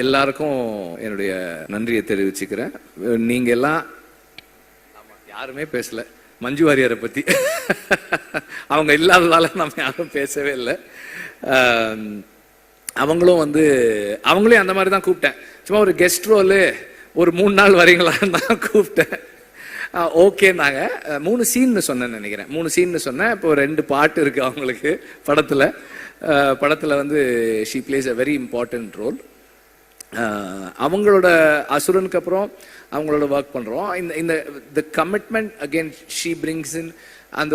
எல்லாருக்கும் என்னுடைய நன்றியை தெரிவிச்சுக்கிறேன். நீங்க எல்லாம் யாருமே பேசல மஞ்சு வாரியரை பத்தி. அவங்க இல்லாததால நம்ம யாரும் பேசவே இல்லை. அவங்களையும் அந்த மாதிரி தான் கூப்பிட்டேன். சும்மா ஒரு கெஸ்ட் ரோலு ஒரு 3 நாள் வரீங்களான்னு தான் கூப்பிட்டேன். ஓகேன்னாங்க. 3 சீன்னு சொன்னேன்னு நினைக்கிறேன். 3 சீன்னு சொன்னேன். இப்போ 2 பாட்டு இருக்கு அவங்களுக்கு படத்தில் she plays a very important role. அவங்களோட அசுரனுக்கு அப்புறம் அவங்களோட ஒர்க் பண்ணுறோம். இந்த commitment again she brings in அந்த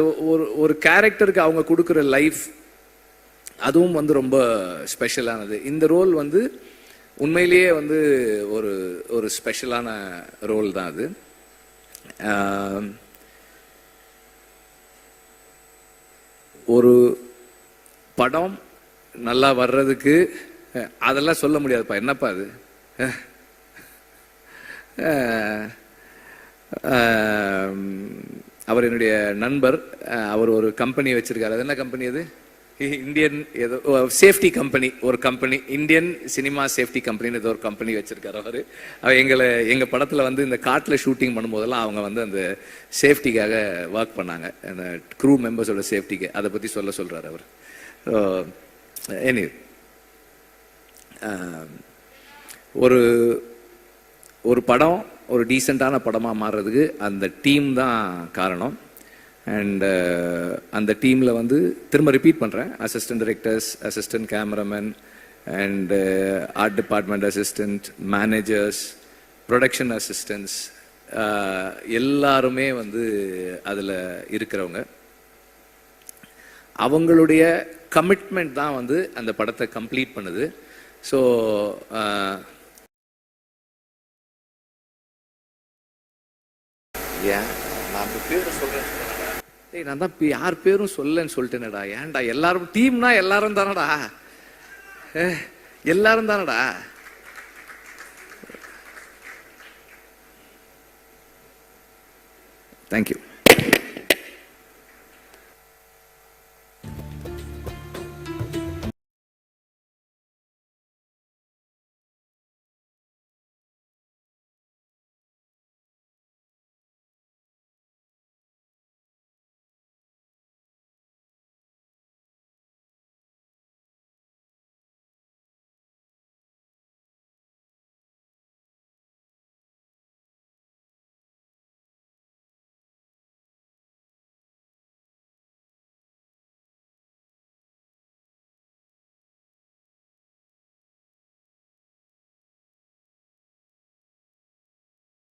ஒரு கேரக்டருக்கு அவங்க கொடுக்குற லைஃப், அதுவும் ரொம்ப ஸ்பெஷலானது. இந்த ரோல் உண்மையிலேயே ஒரு ஸ்பெஷலான ரோல் தான் அது. ஒரு படம் நல்லா வர்றதுக்கு அதெல்லாம் சொல்ல முடியாதுப்பா. என்னப்பா அது? அவர் என்னுடைய நண்பர். அவர் ஒரு கம்பெனி வச்சிருக்காரு. அது என்ன கம்பெனி அது? இந்தியன் ஏதோ சேஃப்டி கம்பெனி, ஒரு கம்பெனி, இந்தியன் சினிமா சேஃப்டி கம்பெனின்னு ஏதோ ஒரு கம்பெனி வச்சிருக்காரு அவர். எங்கள் படத்தில் இந்த காட்டில் ஷூட்டிங் பண்ணும்போதெல்லாம் அவங்க அந்த சேஃப்டிக்காக ஒர்க் பண்ணாங்க, அந்த க்ரூ மெம்பர்ஸோட சேஃப்டிக்கு. அதை பற்றி சொல்கிறார் அவர். ஒரு படம் ஒரு டீசெண்டான படமாக மாறுறதுக்கு அந்த டீம் தான் காரணம். அண்ட் அந்த டீமில் திரும்ப ரிப்பீட் பண்ணுறேன், assistant directors, assistant cameraman and art department assistant, managers, production assistants, எல்லாருமே அதில் இருக்கிறவங்க. அவங்களுடைய கமிட்மெண்ட் தான் அந்த படத்தை கம்ப்ளீட் பண்ணுது. ஸோ ஏன் நான் பேர் சொல்கிறேன், நான் தான் யார் பேரும் சொல்லன்னு சொல்லிட்டேனடா. ஏன்டா எல்லாரும் டீம்னா எல்லாரும் தானடா, எல்லாரும் தானடா. தேங்க்யூ.